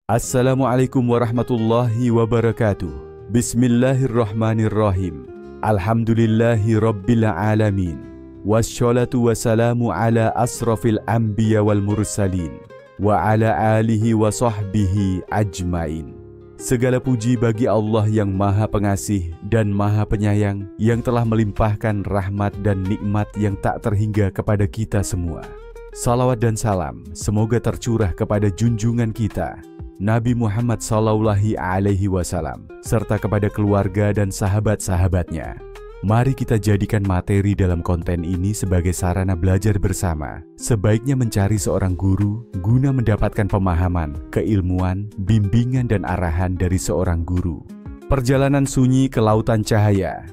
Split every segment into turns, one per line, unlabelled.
Assalamualaikum warahmatullahi wabarakatuh. Bismillahirrahmanirrahim. Alhamdulillahi rabbil alamin. Wassalatu wassalamu ala asrafil anbiya wal mursalin wa ala alihi wa sahbihi ajmain. Segala puji bagi Allah yang Maha Pengasih dan Maha Penyayang, yang telah melimpahkan rahmat dan nikmat yang tak terhingga kepada kita semua. Salawat dan salam semoga tercurah kepada junjungan kita Nabi Muhammad Sallallahu Alaihi Wasallam serta kepada keluarga dan sahabat-sahabatnya. Mari kita jadikan materi dalam konten ini sebagai sarana belajar bersama. Sebaiknya mencari seorang guru guna mendapatkan pemahaman, keilmuan, bimbingan dan arahan dari seorang guru. Perjalanan sunyi ke lautan cahaya.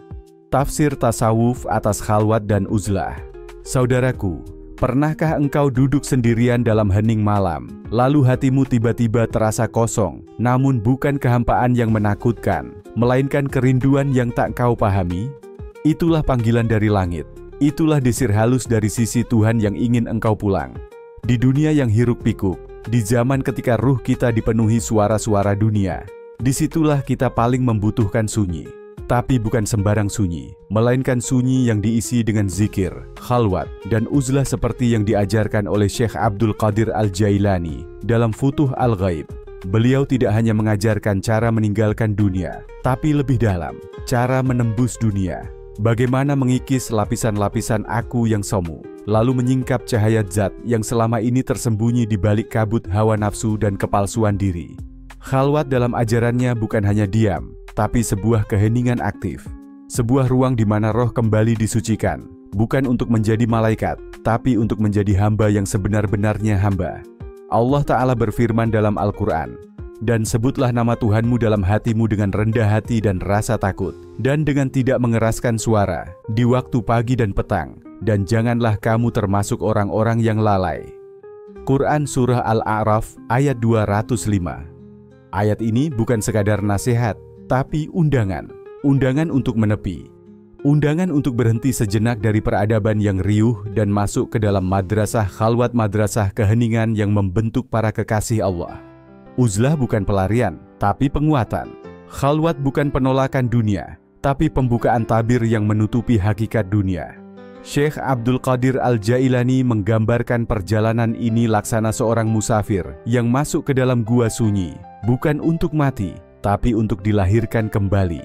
Tafsir tasawuf atas khalwat dan uzlah. Saudaraku, pernahkah engkau duduk sendirian dalam hening malam, lalu hatimu tiba-tiba terasa kosong, namun bukan kehampaan yang menakutkan, melainkan kerinduan yang tak kau pahami? Itulah panggilan dari langit, itulah desir halus dari sisi Tuhan yang ingin engkau pulang. Di dunia yang hiruk-pikuk, di zaman ketika ruh kita dipenuhi suara-suara dunia, disitulah kita paling membutuhkan sunyi. Tapi bukan sembarang sunyi, melainkan sunyi yang diisi dengan zikir, khalwat, dan uzlah seperti yang diajarkan oleh Syekh Abdul Qadir Al-Jailani dalam Futuh Al-Ghaib. Beliau tidak hanya mengajarkan cara meninggalkan dunia, tapi lebih dalam, cara menembus dunia. Bagaimana mengikis lapisan-lapisan aku yang semu, lalu menyingkap cahaya zat yang selama ini tersembunyi di balik kabut hawa nafsu dan kepalsuan diri. Khalwat dalam ajarannya bukan hanya diam, tapi sebuah keheningan aktif. Sebuah ruang di mana roh kembali disucikan, bukan untuk menjadi malaikat, tapi untuk menjadi hamba yang sebenar-benarnya hamba. Allah Ta'ala berfirman dalam Al-Quran, "Dan sebutlah nama Tuhanmu dalam hatimu dengan rendah hati dan rasa takut, dan dengan tidak mengeraskan suara, di waktu pagi dan petang, dan janganlah kamu termasuk orang-orang yang lalai." Quran Surah Al-A'raf ayat 205. Ayat ini bukan sekadar nasihat, tapi undangan. Undangan untuk menepi. Undangan untuk berhenti sejenak dari peradaban yang riuh dan masuk ke dalam madrasah khalwat, madrasah keheningan yang membentuk para kekasih Allah. Uzlah bukan pelarian, tapi penguatan. Khalwat bukan penolakan dunia, tapi pembukaan tabir yang menutupi hakikat dunia. Syekh Abdul Qadir Al-Jailani menggambarkan perjalanan ini laksana seorang musafir yang masuk ke dalam gua sunyi, bukan untuk mati, tapi untuk dilahirkan kembali.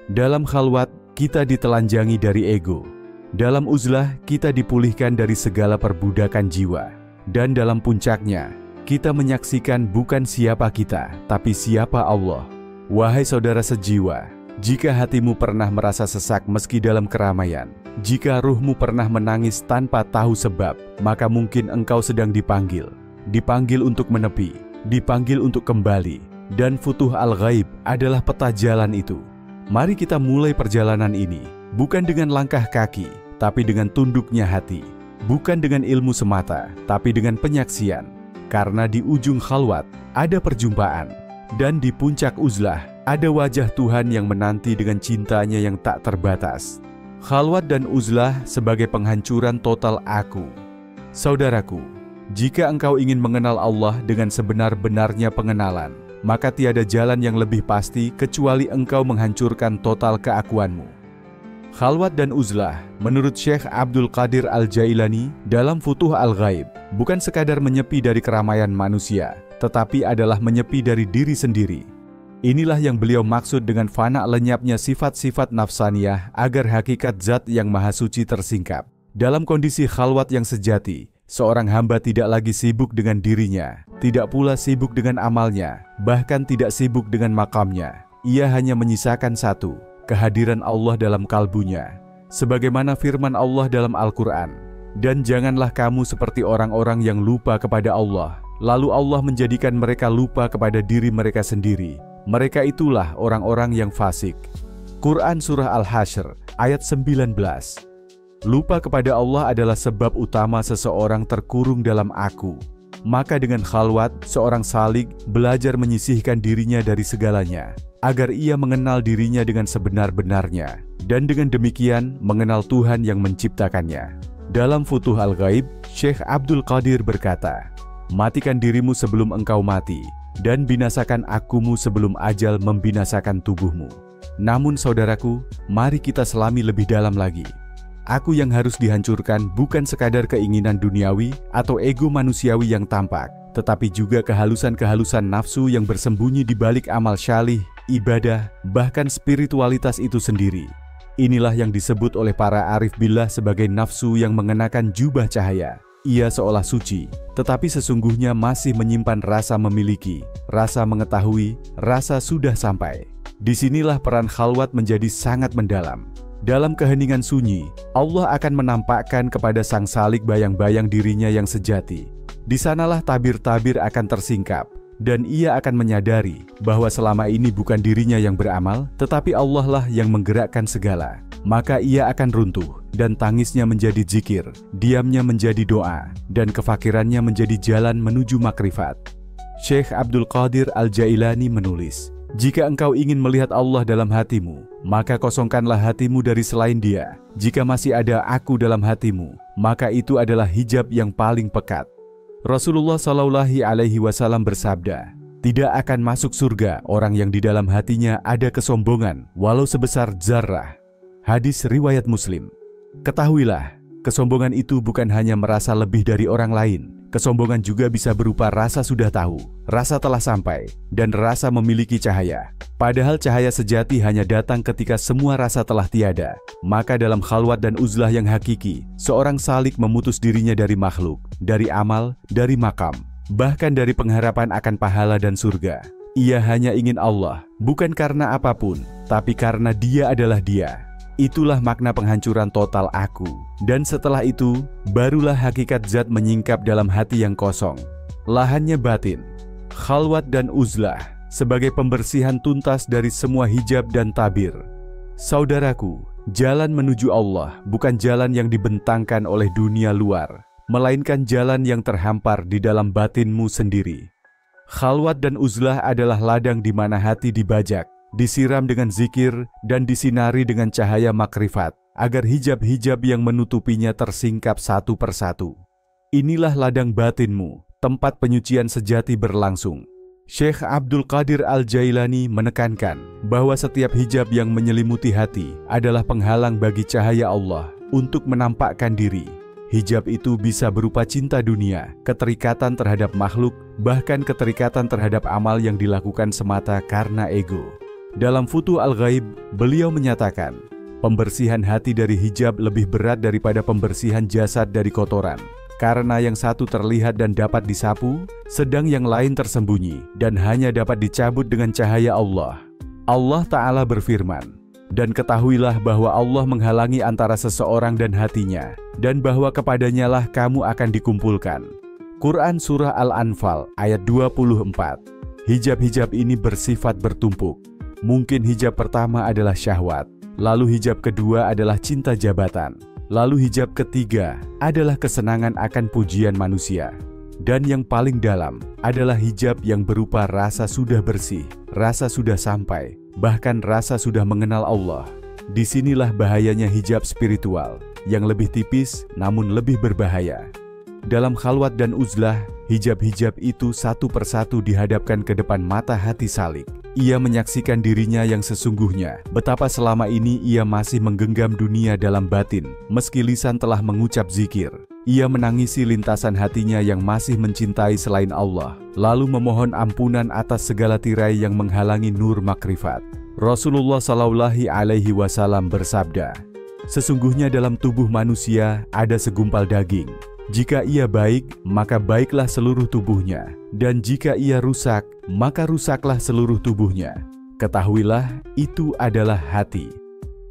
Dalam khalwat, kita ditelanjangi dari ego. Dalam uzlah, kita dipulihkan dari segala perbudakan jiwa. Dan dalam puncaknya, kita menyaksikan bukan siapa kita, tapi siapa Allah. Wahai saudara sejiwa, jika hatimu pernah merasa sesak meski dalam keramaian, jika ruhmu pernah menangis tanpa tahu sebab, maka mungkin engkau sedang dipanggil. Dipanggil untuk menepi, dipanggil untuk kembali. Dan Futuh Al-Ghaib adalah peta jalan itu. Mari kita mulai perjalanan ini, bukan dengan langkah kaki, tapi dengan tunduknya hati. Bukan dengan ilmu semata, tapi dengan penyaksian. Karena di ujung khalwat ada perjumpaan, dan di puncak uzlah ada wajah Tuhan yang menanti dengan cintanya yang tak terbatas. Khalwat dan uzlah sebagai penghancuran total aku. Saudaraku, jika engkau ingin mengenal Allah dengan sebenar-benarnya pengenalan, maka tiada jalan yang lebih pasti kecuali engkau menghancurkan total keakuanmu. Khalwat dan uzlah, menurut Syekh Abdul Qadir Al-Jailani dalam Futuh Al-Ghaib, bukan sekadar menyepi dari keramaian manusia, tetapi adalah menyepi dari diri sendiri. Inilah yang beliau maksud dengan fana lenyapnya sifat-sifat nafsaniyah agar hakikat zat yang maha suci tersingkap. Dalam kondisi khalwat yang sejati, seorang hamba tidak lagi sibuk dengan dirinya, tidak pula sibuk dengan amalnya, bahkan tidak sibuk dengan makamnya. Ia hanya menyisakan satu, kehadiran Allah dalam kalbunya. Sebagaimana firman Allah dalam Al-Quran, "Dan janganlah kamu seperti orang-orang yang lupa kepada Allah, lalu Allah menjadikan mereka lupa kepada diri mereka sendiri. Mereka itulah orang-orang yang fasik." Quran Surah Al-Hasyr ayat 19. Lupa kepada Allah adalah sebab utama seseorang terkurung dalam aku. Maka dengan khalwat, seorang salik belajar menyisihkan dirinya dari segalanya, agar ia mengenal dirinya dengan sebenar-benarnya, dan dengan demikian mengenal Tuhan yang menciptakannya. Dalam Futuh Al-Ghaib, Syekh Abdul Qadir berkata, "Matikan dirimu sebelum engkau mati, dan binasakan akumu sebelum ajal membinasakan tubuhmu. Namun saudaraku, mari kita selami lebih dalam lagi. Aku yang harus dihancurkan bukan sekadar keinginan duniawi atau ego manusiawi yang tampak, tetapi juga kehalusan-kehalusan nafsu yang bersembunyi di balik amal syalih, ibadah, bahkan spiritualitas itu sendiri. Inilah yang disebut oleh para arif billah sebagai nafsu yang mengenakan jubah cahaya. Ia seolah suci, tetapi sesungguhnya masih menyimpan rasa memiliki, rasa mengetahui, rasa sudah sampai. Disinilah peran khalwat menjadi sangat mendalam. Dalam keheningan sunyi, Allah akan menampakkan kepada sang salik bayang-bayang dirinya yang sejati. Di sanalah tabir-tabir akan tersingkap, dan ia akan menyadari bahwa selama ini bukan dirinya yang beramal, tetapi Allah lah yang menggerakkan segala. Maka ia akan runtuh, dan tangisnya menjadi zikir, diamnya menjadi doa, dan kefakirannya menjadi jalan menuju makrifat. Syekh Abdul Qadir Al-Jailani menulis, "Jika engkau ingin melihat Allah dalam hatimu, maka kosongkanlah hatimu dari selain Dia. Jika masih ada Aku dalam hatimu, maka itu adalah hijab yang paling pekat." Rasulullah SAW bersabda, "Tidak akan masuk surga orang yang di dalam hatinya ada kesombongan, walau sebesar zarrah." Hadis riwayat Muslim. Ketahuilah, kesombongan itu bukan hanya merasa lebih dari orang lain. Kesombongan juga bisa berupa rasa sudah tahu, rasa telah sampai, dan rasa memiliki cahaya. Padahal cahaya sejati hanya datang ketika semua rasa telah tiada. Maka dalam khalwat dan uzlah yang hakiki, seorang salik memutus dirinya dari makhluk, dari amal, dari makam, bahkan dari pengharapan akan pahala dan surga. Ia hanya ingin Allah, bukan karena apapun, tapi karena Dia adalah Dia. Itulah makna penghancuran total aku. Dan setelah itu, barulah hakikat zat menyingkap dalam hati yang kosong. Lahannya batin, khalwat dan uzlah, sebagai pembersihan tuntas dari semua hijab dan tabir. Saudaraku, jalan menuju Allah bukan jalan yang dibentangkan oleh dunia luar, melainkan jalan yang terhampar di dalam batinmu sendiri. Khalwat dan uzlah adalah ladang di mana hati dibajak, disiram dengan zikir, dan disinari dengan cahaya makrifat, agar hijab-hijab yang menutupinya tersingkap satu persatu. Inilah ladang batinmu, tempat penyucian sejati berlangsung. Syekh Abdul Qadir Al-Jailani menekankan bahwa setiap hijab yang menyelimuti hati adalah penghalang bagi cahaya Allah untuk menampakkan diri. Hijab itu bisa berupa cinta dunia, keterikatan terhadap makhluk, bahkan keterikatan terhadap amal yang dilakukan semata karena ego. Dalam Futuh Al-Ghaib, beliau menyatakan, pembersihan hati dari hijab lebih berat daripada pembersihan jasad dari kotoran. Karena yang satu terlihat dan dapat disapu, sedang yang lain tersembunyi dan hanya dapat dicabut dengan cahaya Allah. Allah Ta'ala berfirman, "Dan ketahuilah bahwa Allah menghalangi antara seseorang dan hatinya, dan bahwa kepadanya lah kamu akan dikumpulkan." Quran Surah Al-Anfal ayat 24. Hijab-hijab ini bersifat bertumpuk. Mungkin hijab pertama adalah syahwat, lalu hijab kedua adalah cinta jabatan, lalu hijab ketiga adalah kesenangan akan pujian manusia. Dan yang paling dalam adalah hijab yang berupa rasa sudah bersih, rasa sudah sampai, bahkan rasa sudah mengenal Allah. Disinilah bahayanya hijab spiritual, yang lebih tipis namun lebih berbahaya. Dalam khalwat dan uzlah, hijab-hijab itu satu persatu dihadapkan ke depan mata hati salik. Ia menyaksikan dirinya yang sesungguhnya, betapa selama ini ia masih menggenggam dunia dalam batin, meski lisan telah mengucap zikir. Ia menangisi lintasan hatinya yang masih mencintai selain Allah, lalu memohon ampunan atas segala tirai yang menghalangi nur makrifat. Rasulullah SAW bersabda, "Sesungguhnya dalam tubuh manusia ada segumpal daging. Jika ia baik, maka baiklah seluruh tubuhnya, dan jika ia rusak, maka rusaklah seluruh tubuhnya. Ketahuilah, itu adalah hati."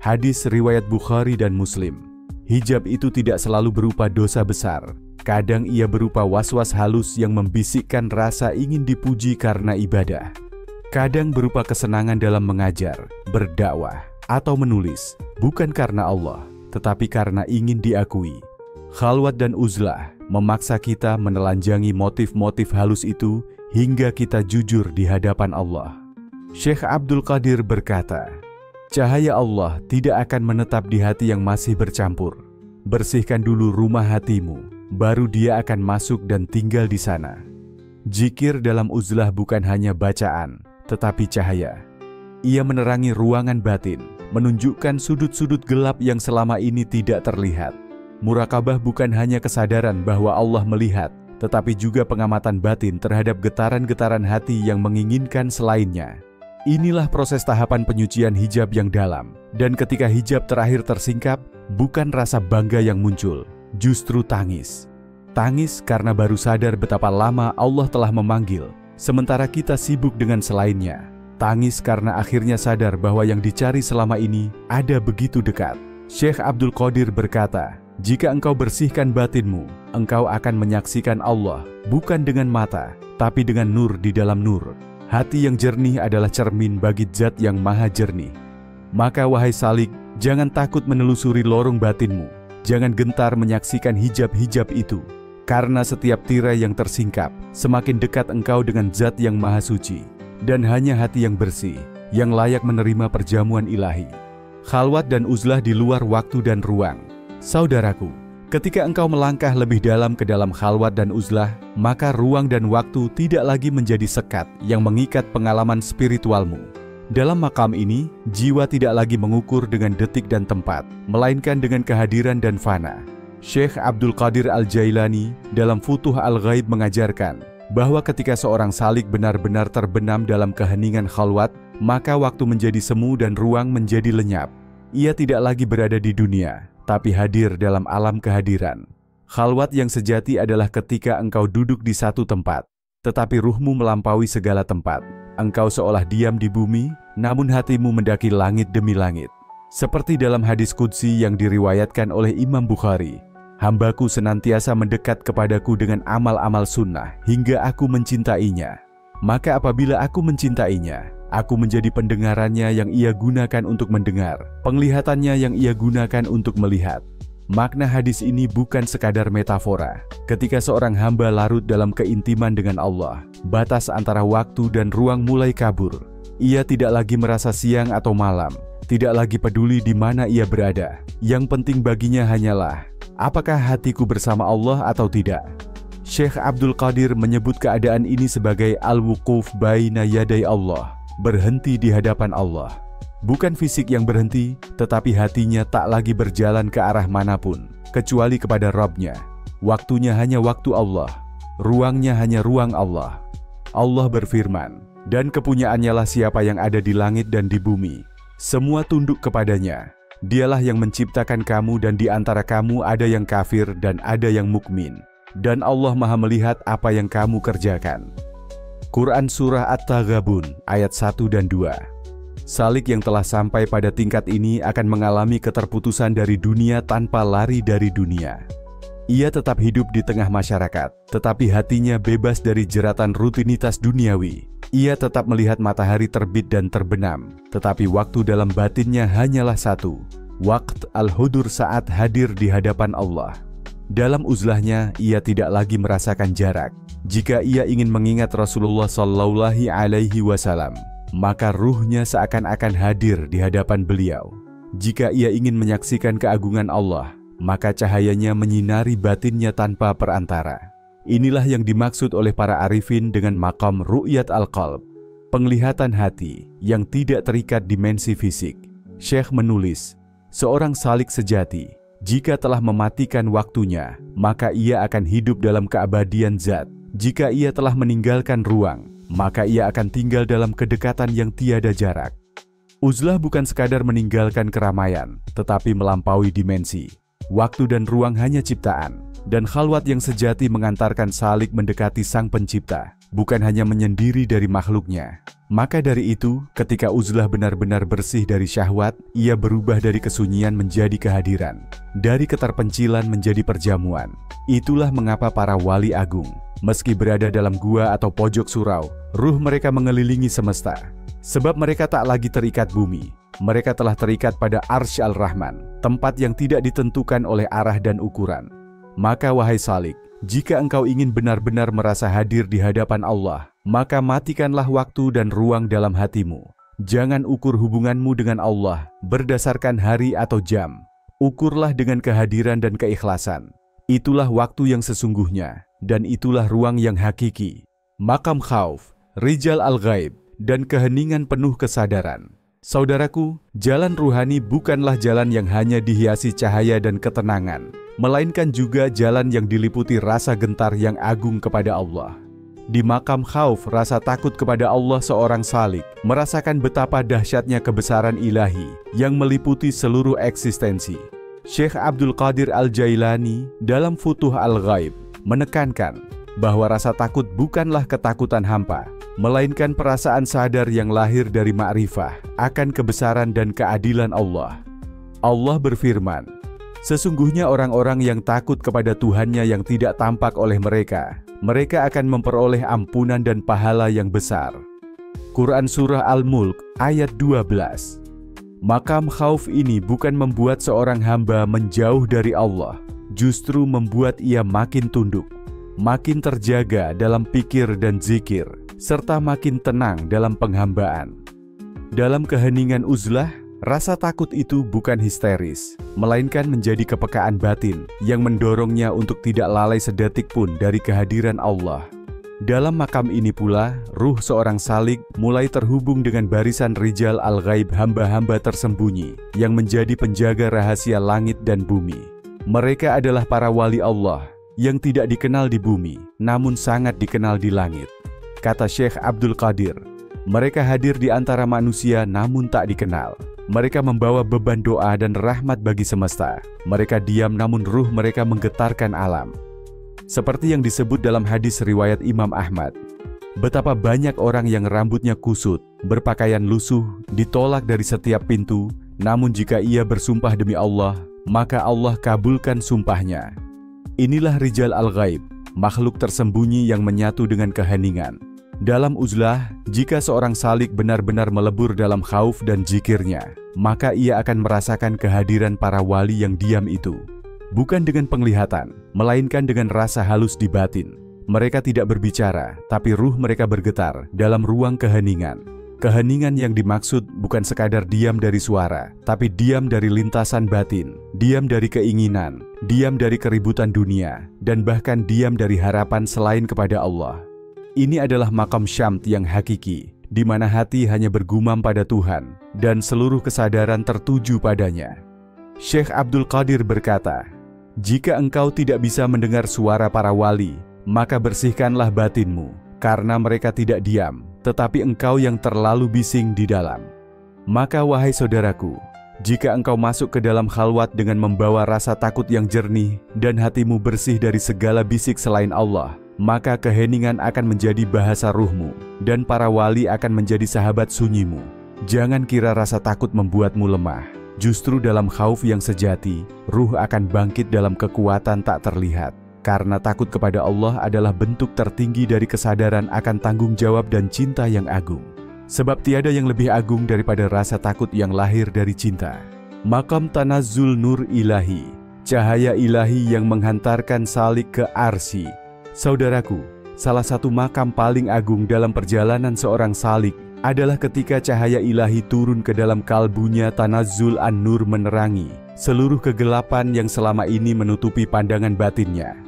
Hadis riwayat Bukhari dan Muslim. Hijab itu tidak selalu berupa dosa besar. Kadang ia berupa was-was halus yang membisikkan rasa ingin dipuji karena ibadah. Kadang berupa kesenangan dalam mengajar, berdakwah, atau menulis, bukan karena Allah, tetapi karena ingin diakui. Khalwat dan uzlah memaksa kita menelanjangi motif-motif halus itu hingga kita jujur di hadapan Allah. Syekh Abdul Qadir berkata, "Cahaya Allah tidak akan menetap di hati yang masih bercampur. Bersihkan dulu rumah hatimu, baru Dia akan masuk dan tinggal di sana." Zikir dalam uzlah bukan hanya bacaan, tetapi cahaya. Ia menerangi ruangan batin, menunjukkan sudut-sudut gelap yang selama ini tidak terlihat. Murakabah bukan hanya kesadaran bahwa Allah melihat, tetapi juga pengamatan batin terhadap getaran-getaran hati yang menginginkan selainnya. Inilah proses tahapan penyucian hijab yang dalam, dan ketika hijab terakhir tersingkap, bukan rasa bangga yang muncul, justru tangis. Tangis karena baru sadar betapa lama Allah telah memanggil, sementara kita sibuk dengan selainnya. Tangis karena akhirnya sadar bahwa yang dicari selama ini ada begitu dekat. Syekh Abdul Qadir berkata, jika engkau bersihkan batinmu, engkau akan menyaksikan Allah, bukan dengan mata, tapi dengan nur di dalam nur. Hati yang jernih adalah cermin bagi zat yang maha jernih. Maka wahai salik, jangan takut menelusuri lorong batinmu. Jangan gentar menyaksikan hijab-hijab itu. Karena setiap tirai yang tersingkap, semakin dekat engkau dengan zat yang maha suci. Dan hanya hati yang bersih, yang layak menerima perjamuan ilahi. Khalwat dan uzlah di luar waktu dan ruang. Saudaraku, ketika engkau melangkah lebih dalam ke dalam khalwat dan uzlah, maka ruang dan waktu tidak lagi menjadi sekat yang mengikat pengalaman spiritualmu. Dalam makam ini, jiwa tidak lagi mengukur dengan detik dan tempat, melainkan dengan kehadiran dan fana. Syekh Abdul Qadir Al-Jailani dalam Futuh Al-Ghaib mengajarkan bahwa ketika seorang salik benar-benar terbenam dalam keheningan khalwat, maka waktu menjadi semu dan ruang menjadi lenyap. Ia tidak lagi berada di dunia, tapi hadir dalam alam kehadiran. Khalwat yang sejati adalah ketika engkau duduk di satu tempat, tetapi ruhmu melampaui segala tempat. Engkau seolah diam di bumi, namun hatimu mendaki langit demi langit. Seperti dalam hadis qudsi yang diriwayatkan oleh Imam Bukhari, hambaku senantiasa mendekat kepadaku dengan amal-amal sunnah hingga aku mencintainya. Maka apabila aku mencintainya, aku menjadi pendengarannya yang ia gunakan untuk mendengar, penglihatannya yang ia gunakan untuk melihat. Makna hadis ini bukan sekadar metafora. Ketika seorang hamba larut dalam keintiman dengan Allah, batas antara waktu dan ruang mulai kabur. Ia tidak lagi merasa siang atau malam, tidak lagi peduli di mana ia berada. Yang penting baginya hanyalah, apakah hatiku bersama Allah atau tidak? Syekh Abdul Qadir menyebut keadaan ini sebagai al-wuquf baina yaday Allah, berhenti di hadapan Allah. Bukan fisik yang berhenti, tetapi hatinya tak lagi berjalan ke arah manapun, kecuali kepada Rabb-Nya. Waktunya hanya waktu Allah, ruangnya hanya ruang Allah. Allah berfirman, dan kepunyaannya lah siapa yang ada di langit dan di bumi. Semua tunduk kepadanya. Dialah yang menciptakan kamu dan di antara kamu ada yang kafir dan ada yang mukmin. Dan Allah maha melihat apa yang kamu kerjakan. Quran Surah At-Taghabun ayat 1 dan 2. Salik yang telah sampai pada tingkat ini akan mengalami keterputusan dari dunia tanpa lari dari dunia. Ia tetap hidup di tengah masyarakat, tetapi hatinya bebas dari jeratan rutinitas duniawi. Ia tetap melihat matahari terbit dan terbenam, tetapi waktu dalam batinnya hanyalah satu, waqt al-hudur saat hadir di hadapan Allah. Dalam uzlahnya, ia tidak lagi merasakan jarak. Jika ia ingin mengingat Rasulullah SAW, maka ruhnya seakan-akan hadir di hadapan beliau. Jika ia ingin menyaksikan keagungan Allah, maka cahayanya menyinari batinnya tanpa perantara. Inilah yang dimaksud oleh para arifin dengan maqam ru'yat al-qalb, penglihatan hati yang tidak terikat dimensi fisik. Syekh menulis, seorang salik sejati, jika telah mematikan waktunya, maka ia akan hidup dalam keabadian zat. Jika ia telah meninggalkan ruang, maka ia akan tinggal dalam kedekatan yang tiada jarak. Uzlah bukan sekadar meninggalkan keramaian, tetapi melampaui dimensi. Waktu dan ruang hanya ciptaan, dan khalwat yang sejati mengantarkan salik mendekati Sang Pencipta, bukan hanya menyendiri dari makhluknya. Maka dari itu, ketika uzlah benar-benar bersih dari syahwat, ia berubah dari kesunyian menjadi kehadiran, dari keterpencilan menjadi perjamuan. Itulah mengapa para wali agung, meski berada dalam gua atau pojok surau, ruh mereka mengelilingi semesta. Sebab mereka tak lagi terikat bumi, mereka telah terikat pada Arsy Al-Rahman, tempat yang tidak ditentukan oleh arah dan ukuran. Maka wahai salik, jika engkau ingin benar-benar merasa hadir di hadapan Allah, maka matikanlah waktu dan ruang dalam hatimu. Jangan ukur hubunganmu dengan Allah berdasarkan hari atau jam. Ukurlah dengan kehadiran dan keikhlasan. Itulah waktu yang sesungguhnya, dan itulah ruang yang hakiki. Maqam khauf, rijal al-ghaib, dan keheningan penuh kesadaran. Saudaraku, jalan ruhani bukanlah jalan yang hanya dihiasi cahaya dan ketenangan, melainkan juga jalan yang diliputi rasa gentar yang agung kepada Allah. Di maqam khauf, rasa takut kepada Allah, seorang salik merasakan betapa dahsyatnya kebesaran ilahi yang meliputi seluruh eksistensi. Syekh Abdul Qadir Al-Jailani dalam Futuh Al-Ghaib menekankan bahwa rasa takut bukanlah ketakutan hampa, melainkan perasaan sadar yang lahir dari ma'rifah akan kebesaran dan keadilan Allah. Allah berfirman, "Sesungguhnya orang-orang yang takut kepada Tuhannya yang tidak tampak oleh mereka, mereka akan memperoleh ampunan dan pahala yang besar." Quran Surah Al-Mulk ayat 12. Maqam khauf ini bukan membuat seorang hamba menjauh dari Allah, justru membuat ia makin tunduk, makin terjaga dalam pikir dan zikir, serta makin tenang dalam penghambaan. Dalam keheningan uzlah, rasa takut itu bukan histeris, melainkan menjadi kepekaan batin yang mendorongnya untuk tidak lalai sedetik pun dari kehadiran Allah. Dalam makam ini pula, ruh seorang salik mulai terhubung dengan barisan rijal al-ghaib, hamba-hamba tersembunyi yang menjadi penjaga rahasia langit dan bumi. Mereka adalah para wali Allah yang tidak dikenal di bumi, namun sangat dikenal di langit. Kata Syekh Abdul Qadir, mereka hadir di antara manusia namun tak dikenal. Mereka membawa beban doa dan rahmat bagi semesta. Mereka diam namun ruh mereka menggetarkan alam. Seperti yang disebut dalam hadis riwayat Imam Ahmad, betapa banyak orang yang rambutnya kusut, berpakaian lusuh, ditolak dari setiap pintu, namun jika ia bersumpah demi Allah, maka Allah kabulkan sumpahnya. Inilah rijal al-ghaib, makhluk tersembunyi yang menyatu dengan keheningan. Dalam uzlah, jika seorang salik benar-benar melebur dalam khauf dan zikirnya, maka ia akan merasakan kehadiran para wali yang diam itu. Bukan dengan penglihatan, melainkan dengan rasa halus di batin. Mereka tidak berbicara, tapi ruh mereka bergetar dalam ruang keheningan. Keheningan yang dimaksud bukan sekadar diam dari suara, tapi diam dari lintasan batin, diam dari keinginan, diam dari keributan dunia, dan bahkan diam dari harapan selain kepada Allah. Ini adalah maqam syamt yang hakiki, di mana hati hanya bergumam pada Tuhan, dan seluruh kesadaran tertuju padanya. Syekh Abdul Qadir berkata, "Jika engkau tidak bisa mendengar suara para wali, maka bersihkanlah batinmu, karena mereka tidak diam, tetapi engkau yang terlalu bising di dalam. Maka wahai saudaraku, jika engkau masuk ke dalam khalwat dengan membawa rasa takut yang jernih dan hatimu bersih dari segala bisik selain Allah, maka keheningan akan menjadi bahasa ruhmu, dan para wali akan menjadi sahabat sunyimu. Jangan kira rasa takut membuatmu lemah. Justru dalam khauf yang sejati, ruh akan bangkit dalam kekuatan tak terlihat. Karena takut kepada Allah adalah bentuk tertinggi dari kesadaran akan tanggung jawab dan cinta yang agung. Sebab tiada yang lebih agung daripada rasa takut yang lahir dari cinta. Maqam tanazzul nur ilahi, cahaya ilahi yang menghantarkan salik ke arsy. Saudaraku, salah satu makam paling agung dalam perjalanan seorang salik adalah ketika cahaya ilahi turun ke dalam kalbunya. Tanazzul an-nur menerangi seluruh kegelapan yang selama ini menutupi pandangan batinnya.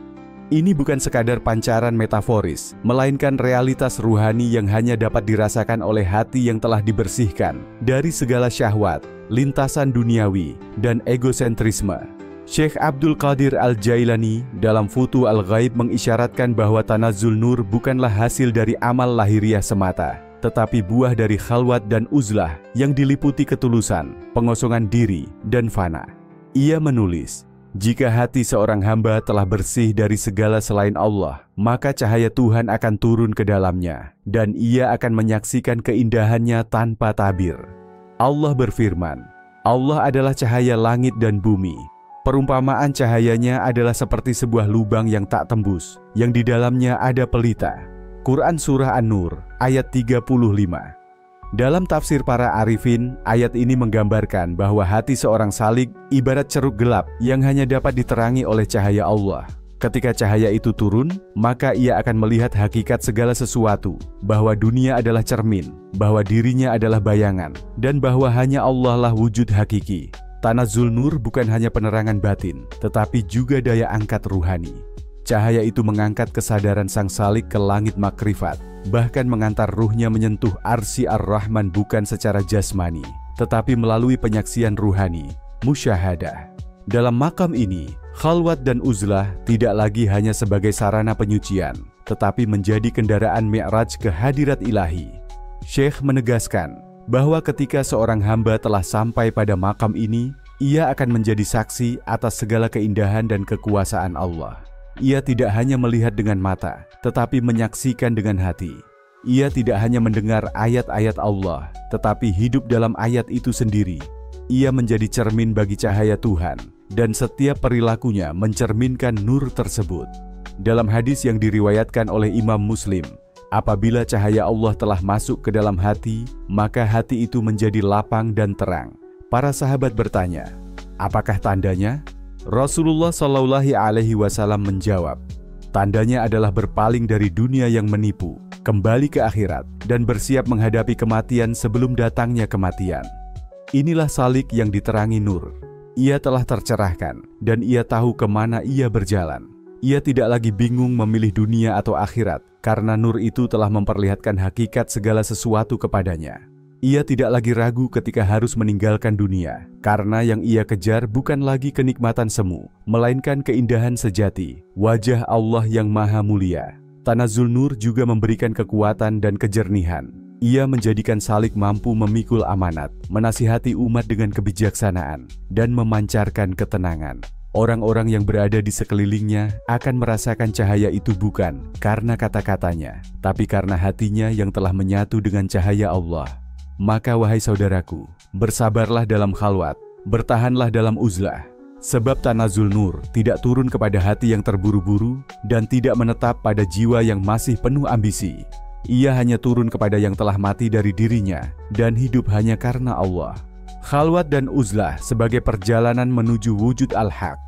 Ini bukan sekadar pancaran metaforis, melainkan realitas ruhani yang hanya dapat dirasakan oleh hati yang telah dibersihkan dari segala syahwat, lintasan duniawi, dan egosentrisme. Syekh Abdul Qadir Al-Jailani dalam Futuh Al-Ghaib mengisyaratkan bahwa tanazzul nur bukanlah hasil dari amal lahiriah semata, tetapi buah dari khalwat dan uzlah yang diliputi ketulusan, pengosongan diri, dan fana. Ia menulis, jika hati seorang hamba telah bersih dari segala selain Allah, maka cahaya Tuhan akan turun ke dalamnya, dan ia akan menyaksikan keindahannya tanpa tabir. Allah berfirman, Allah adalah cahaya langit dan bumi. Perumpamaan cahayanya adalah seperti sebuah lubang yang tak tembus, yang di dalamnya ada pelita. Quran Surah An-Nur ayat 35. Dalam tafsir para arifin, ayat ini menggambarkan bahwa hati seorang salik ibarat ceruk gelap yang hanya dapat diterangi oleh cahaya Allah. Ketika cahaya itu turun, maka ia akan melihat hakikat segala sesuatu, bahwa dunia adalah cermin, bahwa dirinya adalah bayangan, dan bahwa hanya Allah lah wujud hakiki. Tanazzul nur bukan hanya penerangan batin, tetapi juga daya angkat ruhani. Cahaya itu mengangkat kesadaran sang salik ke langit makrifat, bahkan mengantar ruhnya menyentuh arsy ar-Rahman bukan secara jasmani, tetapi melalui penyaksian ruhani, musyahadah. Dalam makam ini, khalwat dan uzlah tidak lagi hanya sebagai sarana penyucian, tetapi menjadi kendaraan mi'raj ke hadirat ilahi. Syekh menegaskan bahwa ketika seorang hamba telah sampai pada makam ini, ia akan menjadi saksi atas segala keindahan dan kekuasaan Allah. Ia tidak hanya melihat dengan mata, tetapi menyaksikan dengan hati. Ia tidak hanya mendengar ayat-ayat Allah, tetapi hidup dalam ayat itu sendiri. Ia menjadi cermin bagi cahaya Tuhan, dan setiap perilakunya mencerminkan nur tersebut. Dalam hadis yang diriwayatkan oleh Imam Muslim, apabila cahaya Allah telah masuk ke dalam hati, maka hati itu menjadi lapang dan terang. Para sahabat bertanya, apakah tandanya? Rasulullah SAW menjawab, tandanya adalah berpaling dari dunia yang menipu, kembali ke akhirat, dan bersiap menghadapi kematian sebelum datangnya kematian. Inilah salik yang diterangi nur. Ia telah tercerahkan, dan ia tahu kemana ia berjalan. Ia tidak lagi bingung memilih dunia atau akhirat, karena nur itu telah memperlihatkan hakikat segala sesuatu kepadanya. Ia tidak lagi ragu ketika harus meninggalkan dunia, karena yang ia kejar bukan lagi kenikmatan semu, melainkan keindahan sejati, wajah Allah yang maha mulia. Tanazul Nur juga memberikan kekuatan dan kejernihan. Ia menjadikan salik mampu memikul amanat, menasihati umat dengan kebijaksanaan, dan memancarkan ketenangan. Orang-orang yang berada di sekelilingnya akan merasakan cahaya itu bukan karena kata-katanya, tapi karena hatinya yang telah menyatu dengan cahaya Allah. Maka wahai saudaraku, bersabarlah dalam khalwat, bertahanlah dalam uzlah. Sebab tanazul nur tidak turun kepada hati yang terburu-buru dan tidak menetap pada jiwa yang masih penuh ambisi. Ia hanya turun kepada yang telah mati dari dirinya dan hidup hanya karena Allah. Khalwat dan uzlah sebagai perjalanan menuju wujud al-haq.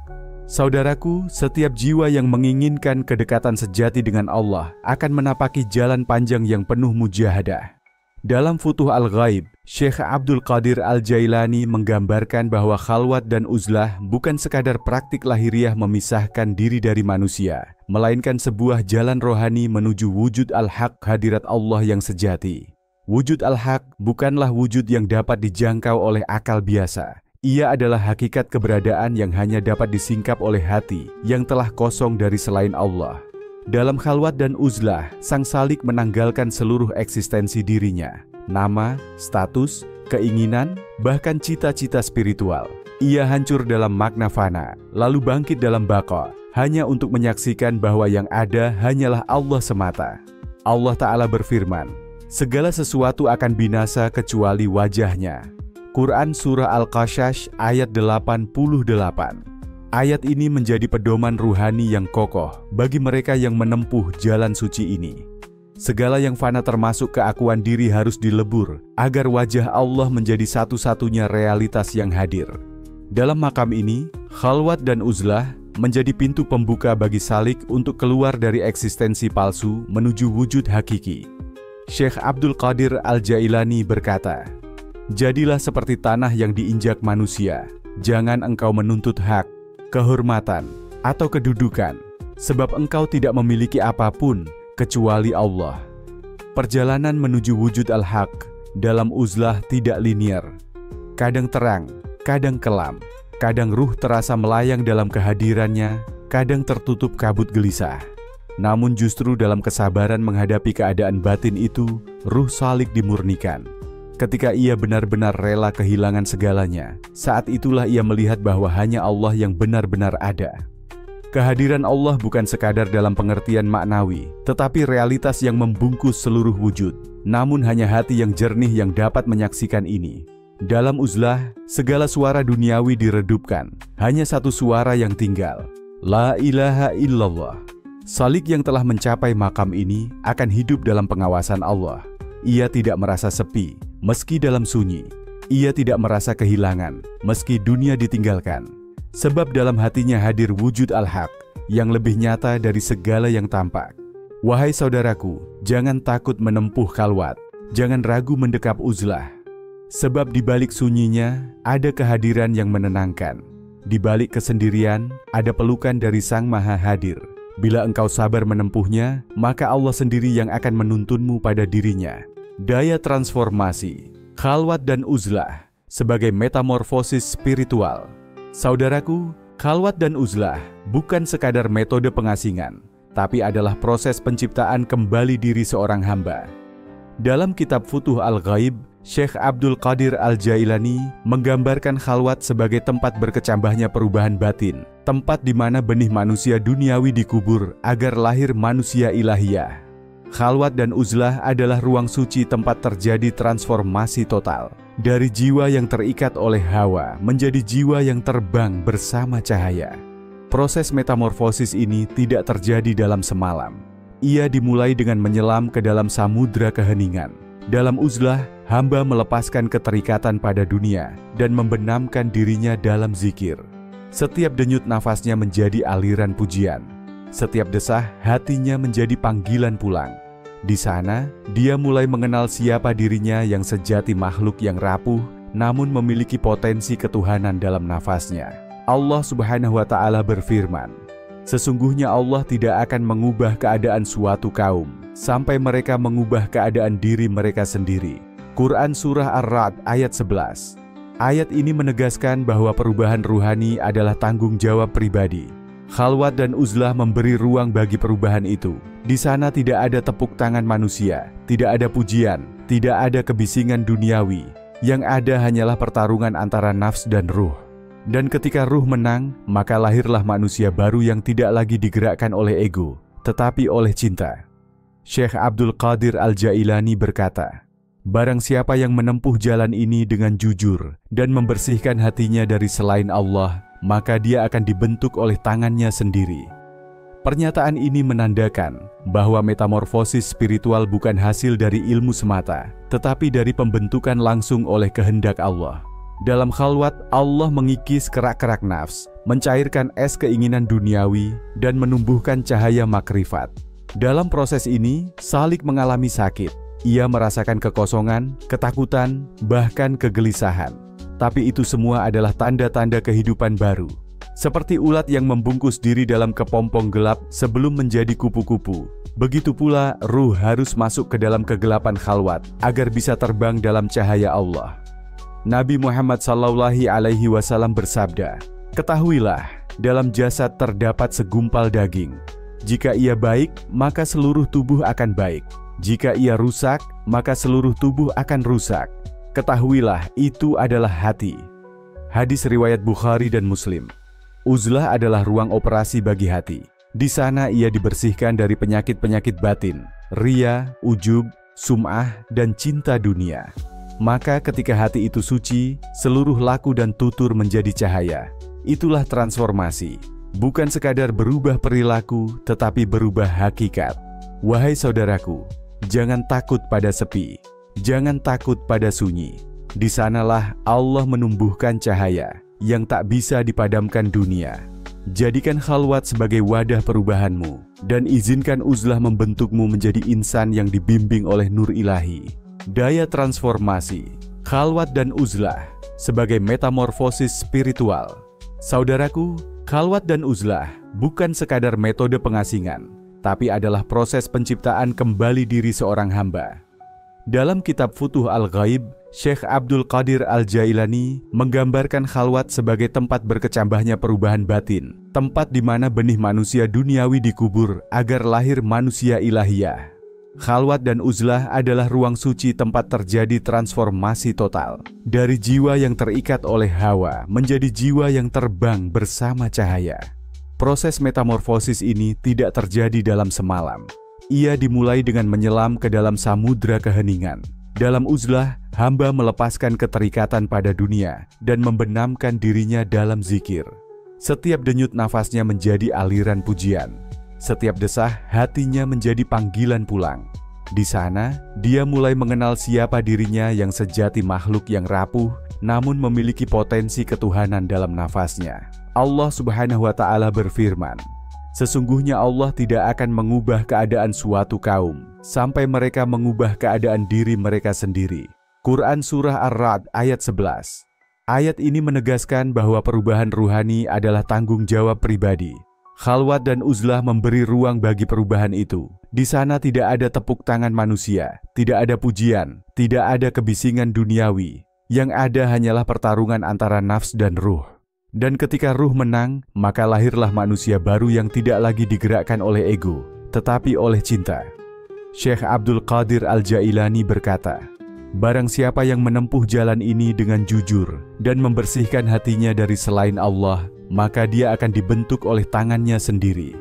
Saudaraku, setiap jiwa yang menginginkan kedekatan sejati dengan Allah akan menapaki jalan panjang yang penuh mujahadah. Dalam Futuh Al-Ghaib, Syekh Abdul Qadir Al-Jailani menggambarkan bahwa khalwat dan uzlah bukan sekadar praktik lahiriah memisahkan diri dari manusia, melainkan sebuah jalan rohani menuju wujud al-haq hadirat Allah yang sejati. Wujud al-haq bukanlah wujud yang dapat dijangkau oleh akal biasa. Ia adalah hakikat keberadaan yang hanya dapat disingkap oleh hati yang telah kosong dari selain Allah. Dalam khalwat dan uzlah, sang salik menanggalkan seluruh eksistensi dirinya, nama, status, keinginan, bahkan cita-cita spiritual. Ia hancur dalam makna fana, lalu bangkit dalam baqa, hanya untuk menyaksikan bahwa yang ada hanyalah Allah semata. Allah Ta'ala berfirman, segala sesuatu akan binasa kecuali wajahnya. Quran Surah Al-Qasas ayat 88. Ayat ini menjadi pedoman ruhani yang kokoh bagi mereka yang menempuh jalan suci ini. Segala yang fana termasuk keakuan diri harus dilebur agar wajah Allah menjadi satu-satunya realitas yang hadir. Dalam makam ini, khalwat dan uzlah menjadi pintu pembuka bagi salik untuk keluar dari eksistensi palsu menuju wujud hakiki. Syekh Abdul Qadir Al-Jailani berkata, jadilah seperti tanah yang diinjak manusia, jangan engkau menuntut hak, kehormatan, atau kedudukan, sebab engkau tidak memiliki apapun kecuali Allah. Perjalanan menuju wujud al-haq dalam uzlah tidak linier. Kadang terang, kadang kelam, kadang ruh terasa melayang dalam kehadirannya, kadang tertutup kabut gelisah. Namun justru dalam kesabaran menghadapi keadaan batin itu, ruh salik dimurnikan. Ketika ia benar-benar rela kehilangan segalanya, saat itulah ia melihat bahwa hanya Allah yang benar-benar ada. Kehadiran Allah bukan sekadar dalam pengertian maknawi, tetapi realitas yang membungkus seluruh wujud. Namun hanya hati yang jernih yang dapat menyaksikan ini. Dalam uzlah, segala suara duniawi diredupkan, hanya satu suara yang tinggal. La ilaha illallah. Salik yang telah mencapai makam ini akan hidup dalam pengawasan Allah. Ia tidak merasa sepi, meski dalam sunyi. Ia tidak merasa kehilangan, meski dunia ditinggalkan. Sebab dalam hatinya hadir wujud al-haq yang lebih nyata dari segala yang tampak. Wahai saudaraku, jangan takut menempuh khalwat, jangan ragu mendekap uzlah. Sebab di balik sunyinya ada kehadiran yang menenangkan. Di balik kesendirian ada pelukan dari Sang Maha Hadir. Bila engkau sabar menempuhnya, maka Allah sendiri yang akan menuntunmu pada dirinya. Daya transformasi, khalwat dan uzlah sebagai metamorfosis spiritual. Saudaraku, khalwat dan uzlah bukan sekadar metode pengasingan, tapi adalah proses penciptaan kembali diri seorang hamba. Dalam kitab Futuh Al-Ghaib, Syekh Abdul Qadir Al-Jailani menggambarkan khalwat sebagai tempat berkecambahnya perubahan batin, tempat di mana benih manusia duniawi dikubur agar lahir manusia ilahiyah. Khalwat dan uzlah adalah ruang suci tempat terjadi transformasi total. Dari jiwa yang terikat oleh hawa menjadi jiwa yang terbang bersama cahaya. Proses metamorfosis ini tidak terjadi dalam semalam. Ia dimulai dengan menyelam ke dalam samudra keheningan. Dalam uzlah, hamba melepaskan keterikatan pada dunia dan membenamkan dirinya dalam zikir. Setiap denyut nafasnya menjadi aliran pujian. Setiap desah hatinya menjadi panggilan pulang. Di sana, dia mulai mengenal siapa dirinya yang sejati makhluk yang rapuh, namun memiliki potensi ketuhanan dalam nafasnya. Allah Subhanahu wa Ta'ala berfirman, "Sesungguhnya Allah tidak akan mengubah keadaan suatu kaum sampai mereka mengubah keadaan diri mereka sendiri." Quran Surah Ar-Ra'd ayat 11. Ayat ini menegaskan bahwa perubahan ruhani adalah tanggung jawab pribadi. Khalwat dan uzlah memberi ruang bagi perubahan itu. Di sana tidak ada tepuk tangan manusia, tidak ada pujian, tidak ada kebisingan duniawi. Yang ada hanyalah pertarungan antara nafs dan ruh. Dan ketika ruh menang, maka lahirlah manusia baru yang tidak lagi digerakkan oleh ego, tetapi oleh cinta. Syekh Abdul Qadir Al-Jailani berkata, "Barang siapa yang menempuh jalan ini dengan jujur dan membersihkan hatinya dari selain Allah, maka dia akan dibentuk oleh tangannya sendiri." Pernyataan ini menandakan bahwa metamorfosis spiritual bukan hasil dari ilmu semata, tetapi dari pembentukan langsung oleh kehendak Allah. Dalam khalwat, Allah mengikis kerak-kerak nafs, mencairkan es keinginan duniawi, dan menumbuhkan cahaya makrifat. Dalam proses ini, Salik mengalami sakit. Ia merasakan kekosongan, ketakutan, bahkan kegelisahan. Tapi itu semua adalah tanda-tanda kehidupan baru. Seperti ulat yang membungkus diri dalam kepompong gelap sebelum menjadi kupu-kupu, begitu pula ruh harus masuk ke dalam kegelapan khalwat agar bisa terbang dalam cahaya Allah. Nabi Muhammad SAW bersabda, "Ketahuilah, dalam jasad terdapat segumpal daging. Jika ia baik, maka seluruh tubuh akan baik. Jika ia rusak, maka seluruh tubuh akan rusak. Ketahuilah, itu adalah hati." Hadis riwayat Bukhari dan Muslim. Uzlah adalah ruang operasi bagi hati. Di sana ia dibersihkan dari penyakit-penyakit batin, ria, ujub, sum'ah, dan cinta dunia. Maka ketika hati itu suci, seluruh laku dan tutur menjadi cahaya. Itulah transformasi. Bukan sekadar berubah perilaku, tetapi berubah hakikat. Wahai saudaraku, jangan takut pada sepi. Jangan takut pada sunyi. Di sanalah Allah menumbuhkan cahaya yang tak bisa dipadamkan dunia. Jadikan khalwat sebagai wadah perubahanmu, dan izinkan uzlah membentukmu menjadi insan yang dibimbing oleh nur ilahi. Daya transformasi, khalwat dan uzlah sebagai metamorfosis spiritual. Saudaraku, khalwat dan uzlah bukan sekadar metode pengasingan, tapi adalah proses penciptaan kembali diri seorang hamba. Dalam kitab Futuh Al-Ghaib, Syekh Abdul Qadir Al-Jailani menggambarkan khalwat sebagai tempat berkecambahnya perubahan batin, tempat di mana benih manusia duniawi dikubur agar lahir manusia ilahiyah. Khalwat dan uzlah adalah ruang suci tempat terjadi transformasi total. Dari jiwa yang terikat oleh hawa menjadi jiwa yang terbang bersama cahaya. Proses metamorfosis ini tidak terjadi dalam semalam. Ia dimulai dengan menyelam ke dalam samudra keheningan. Dalam uzlah, hamba melepaskan keterikatan pada dunia dan membenamkan dirinya dalam zikir. Setiap denyut nafasnya menjadi aliran pujian. Setiap desah hatinya menjadi panggilan pulang. Di sana, dia mulai mengenal siapa dirinya yang sejati makhluk yang rapuh, namun memiliki potensi ketuhanan dalam nafasnya. Allah Subhanahu wa Ta'ala berfirman, "Sesungguhnya Allah tidak akan mengubah keadaan suatu kaum sampai mereka mengubah keadaan diri mereka sendiri." Quran Surah Ar-Ra'd ayat 11. Ayat ini menegaskan bahwa perubahan ruhani adalah tanggung jawab pribadi. Khalwat dan uzlah memberi ruang bagi perubahan itu. Di sana tidak ada tepuk tangan manusia, tidak ada pujian, tidak ada kebisingan duniawi. Yang ada hanyalah pertarungan antara nafs dan ruh. Dan ketika ruh menang, maka lahirlah manusia baru yang tidak lagi digerakkan oleh ego, tetapi oleh cinta. Syekh Abdul Qadir Al-Jailani berkata, barang siapa yang menempuh jalan ini dengan jujur dan membersihkan hatinya dari selain Allah, maka dia akan dibentuk oleh tangannya sendiri.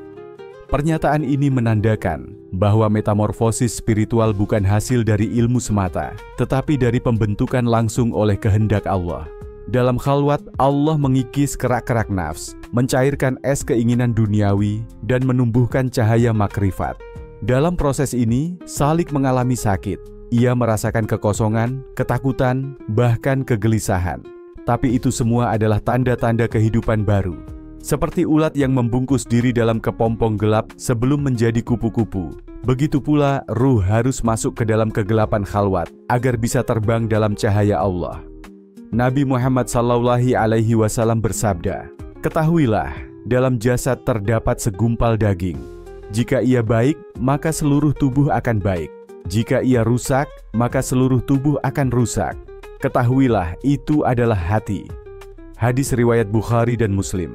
Pernyataan ini menandakan bahwa metamorfosis spiritual bukan hasil dari ilmu semata, tetapi dari pembentukan langsung oleh kehendak Allah. Dalam khalwat, Allah mengikis kerak-kerak nafs, mencairkan es keinginan duniawi, dan menumbuhkan cahaya makrifat. Dalam proses ini, Salik mengalami sakit. Ia merasakan kekosongan, ketakutan, bahkan kegelisahan. Tapi itu semua adalah tanda-tanda kehidupan baru. Seperti ulat yang membungkus diri dalam kepompong gelap sebelum menjadi kupu-kupu. Begitu pula ruh harus masuk ke dalam kegelapan khalwat agar bisa terbang dalam cahaya Allah. Nabi Muhammad SAW bersabda, ketahuilah, dalam jasad terdapat segumpal daging. Jika ia baik, maka seluruh tubuh akan baik. Jika ia rusak, maka seluruh tubuh akan rusak. Ketahuilah, itu adalah hati. Hadis riwayat Bukhari dan Muslim.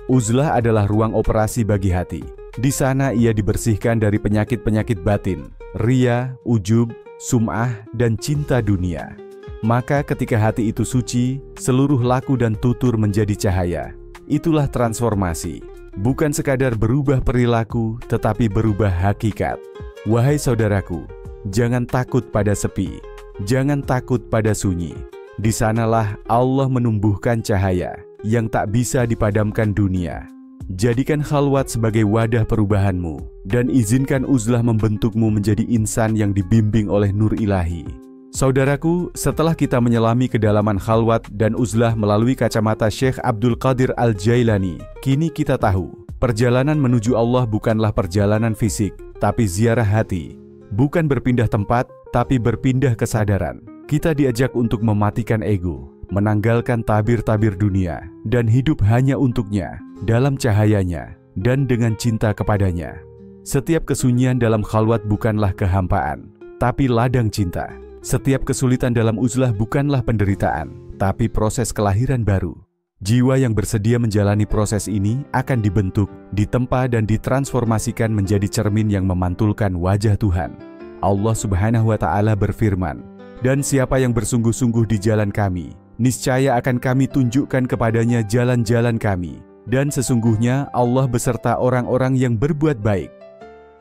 Uzlah adalah ruang operasi bagi hati. Di sana ia dibersihkan dari penyakit-penyakit batin, riya, ujub, sum'ah, dan cinta dunia. Maka ketika hati itu suci, seluruh laku dan tutur menjadi cahaya. Itulah transformasi. Bukan sekadar berubah perilaku, tetapi berubah hakikat. Wahai saudaraku, jangan takut pada sepi. Jangan takut pada sunyi. Di sanalah Allah menumbuhkan cahaya yang tak bisa dipadamkan dunia. Jadikan khalwat sebagai wadah perubahanmu dan izinkan uzlah membentukmu menjadi insan yang dibimbing oleh nur ilahi. Saudaraku, setelah kita menyelami kedalaman khalwat dan uzlah melalui kacamata Syekh Abdul Qadir Al-Jailani, kini kita tahu, perjalanan menuju Allah bukanlah perjalanan fisik, tapi ziarah hati. Bukan berpindah tempat, tapi berpindah kesadaran. Kita diajak untuk mematikan ego, menanggalkan tabir-tabir dunia, dan hidup hanya untuknya, dalam cahayanya, dan dengan cinta kepadanya. Setiap kesunyian dalam khalwat bukanlah kehampaan, tapi ladang cinta. Setiap kesulitan dalam uzlah bukanlah penderitaan, tapi proses kelahiran baru. Jiwa yang bersedia menjalani proses ini akan dibentuk, ditempa dan ditransformasikan menjadi cermin yang memantulkan wajah Tuhan. Allah Subhanahu wa Ta'ala berfirman, dan siapa yang bersungguh-sungguh di jalan kami, niscaya akan kami tunjukkan kepadanya jalan-jalan kami, dan sesungguhnya Allah beserta orang-orang yang berbuat baik.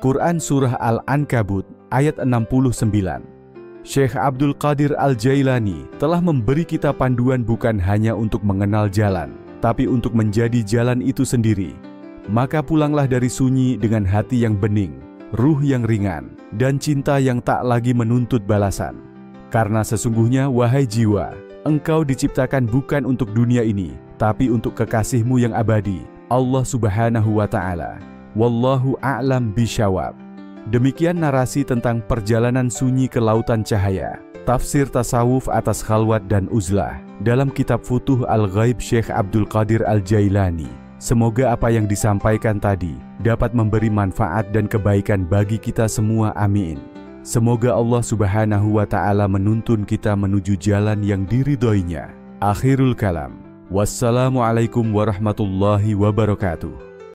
Quran Surah Al-Ankabut ayat 69. Syekh Abdul Qadir Al-Jailani telah memberi kita panduan bukan hanya untuk mengenal jalan, tapi untuk menjadi jalan itu sendiri. Maka pulanglah dari sunyi dengan hati yang bening, ruh yang ringan, dan cinta yang tak lagi menuntut balasan. Karena sesungguhnya, wahai jiwa, engkau diciptakan bukan untuk dunia ini, tapi untuk kekasihmu yang abadi, Allah Subhanahu wa Ta'ala. Wallahu a'lam bishawab. Demikian narasi tentang perjalanan sunyi ke lautan cahaya, tafsir tasawuf atas khalwat dan uzlah, dalam kitab Futuh Al-Ghaib Syekh Abdul Qadir Al-Jailani. Semoga apa yang disampaikan tadi dapat memberi manfaat dan kebaikan bagi kita semua, amin. Semoga Allah Subhanahu wa Ta'ala menuntun kita menuju jalan yang diridhoinya. Akhirul kalam. Wassalamualaikum warahmatullahi wabarakatuh.